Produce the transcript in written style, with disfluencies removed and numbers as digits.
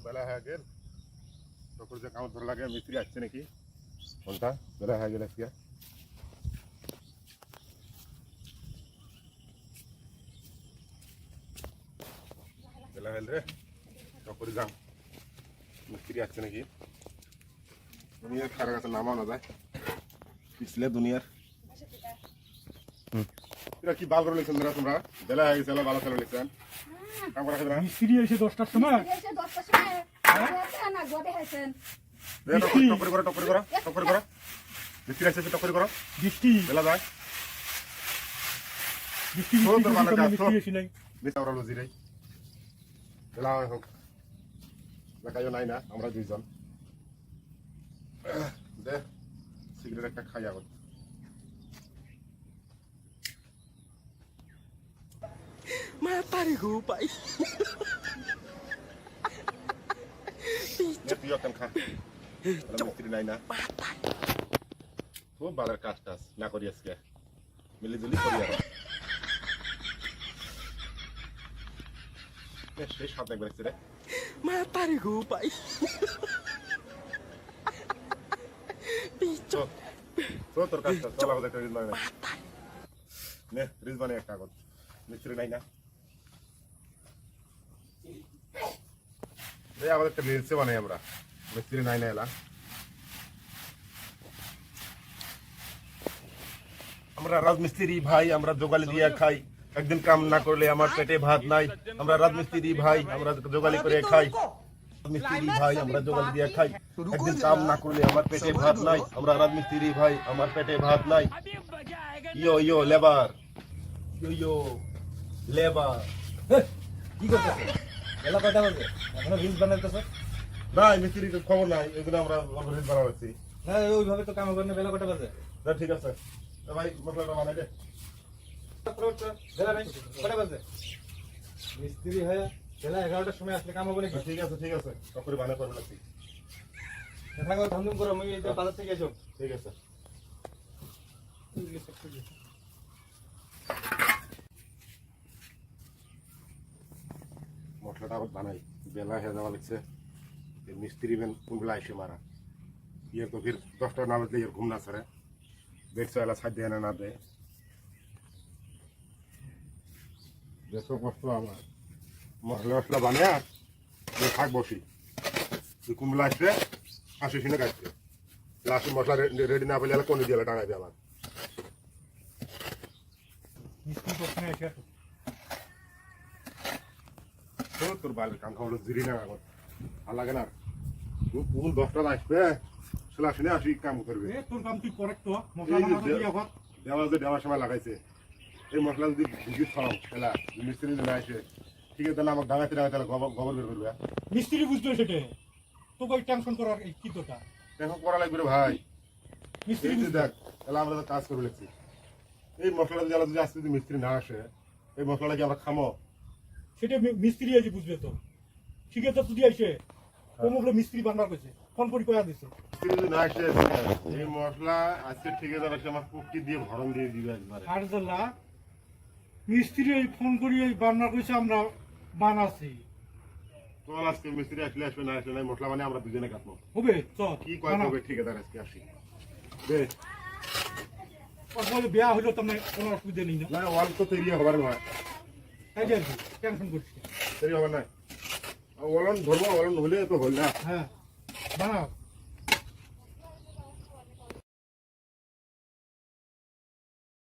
বেলা হয়ে গেল তখন যে কাম ধরা লাগে মিস্ত্রি আসছে নাকি কোনটা বেলা হয়ে গেল আজকে বেলা হল রে তখন যাম মিস্ত্রি আসছে নাকি দুনিয়ার খারাপ কাছে নামাও না যায় পিছলে দুনিয়ার তোরা কি বাল করে লিখছেন তোমরা বেলা হয়ে গেছে ভালো খেলা লিখছেন কাম করা খাবে না মিস্ত্রি এসে 10টার সময় না গদে হয়েছেন টপরি করো মিস্ত্রি আসছে টপরি করো বৃষ্টি বেলা যায় বৃষ্টি মিস্ত্রি এসে নাই মিস্ত্রি আমরা লজি রে বেলা হোক দেখাইও নাই না আমরা দুইজন দে সিগারেট একটা খাই আগত Matarigo, pai. তুই এখন খা মিস্ত্রি নাই না খুব বাজার কাজ টাজ না করি আজকে মিলিজুলি করি আর সেই সাত একবার রে Matarigo, pai. Bicho. তো তোর কাজটা চলা হতে একটা রিজ বানাই নে রিজ বানাই একটা কাগজ মিস্ত্রি নাই না রে আমাদের একটা রিলসে বানাই আমরা মিস্ত্রি নাই না এলা আমরা রাজমিস্ত্রি ভাই আমরা জোগালি দিয়ে খাই একদিন কাম না করলে আমার পেটে ভাত নাই আমরা রাজমিস্ত্রি ভাই আমরা জোগালি করে খাই মিস্ত্রি ভাই আমরা জোগালি দিয়ে খাই একদিন কাম না করলে আমার পেটে ভাত নাই আমরা রাজমিস্ত্রি ভাই আমার পেটে ভাত নাই ইয়ো লেবার ইয়ো লেবার কি করতেছ বেলা কয়টা বাজে এখনো রিলস বানাইতেছ নাই মিস্ত্রি খবর নাই এগুলো আমরা রিলস বানাচ্ছি না ওইভাবে তো কাম করেন বেলা কয়টা বাজে ঠিক আছে ভাই মশলাটা বানাই দে বেলা নাই কয়টা বাজে মিস্ত্রি হয়ে বেলা 11টার সময় আসলে কাম হবে নাকি ঠিক আছে তখন বানাই করবে লাগছি থাকো ধামধুম করো আমি এই বাজার থেকে এসো ঠিক আছে মশলাটা আবার বানাই বেলা হয়ে যাওয়া লাগছে মিস্ত্রি বেন কোনগুলো আইসে মারা ইয়ে তো ফির 10টা না বাজলে ইয়ে ঘুম না ছাড়ে দেখছো এলা সাইড দেয় না দেয় দেখো কষ্ট আমার মশলা বানিয়ে থাক বসি তুই কুমলা আসবে আসে শুনে কাটছে লাস্টে মশলা রেডি না পেলে কোন দিয়ে টাঙাইবে আমার মিস্ত্রি করতে না এসে তোর বালের কাম খাওয়ালো জিরি না এখন ভাল লাগে না কোন 10টা আসবে সেলা শুনে আসি কাম করবে তোর কাম তুই করেক্ট তো মশলা দেওয়ার সময় লাগাইছে এই মশলা যদি ভিজিট খাও সেলা মিস্ত্রি যদি আসে ঠিক আছে তাহলে আমাকে ডাঙাতে তাহলে গোবর বের করবে মিস্ত্রি বুঝতো সেটা তো কই টেনশন করার কি তোটা দেখো করা লাগবে রে ভাই মিস্ত্রি এই যে দেখ তাহলে আমরা তো কাজ করে লেছি এই মশলাটা যদি আজকে যদি মিস্ত্রি না আসে এই মশলাটা কি আমরা খামো সেটা মিস্ত্রি আজ বুঝবে তো ঠিক আছে তুই আইসে কোমগুলো মিস্ত্রি বানার কইছে ফোন করি কয়া দিছে মিস্ত্রি যদি না আসে এই মশলা আজকে ঠিক আছে আসে আমার কুকি দিয়ে ভরণ দিয়ে দিবে একবারে আরজল্লা মিস্ত্রি ফোন করি বানার কইছে আমরা বানাছি তো আজকে মিস্ত্রি আসলে আসবে না আসলে মশলা মানে আমরা দুজনে কাটবো হবে চল কি কয় হবে ঠিক আছে আজকে আসি বে বলে বিয়া হইলো তোমার কোনো অসুবিধা নেই না না ওয়াল তো তৈরি হবার নয় তাই আর কি টেনশন করছিস তৈরি হবে না ওলন ধরবো ওলন হলে তো হল না হ্যাঁ বানাও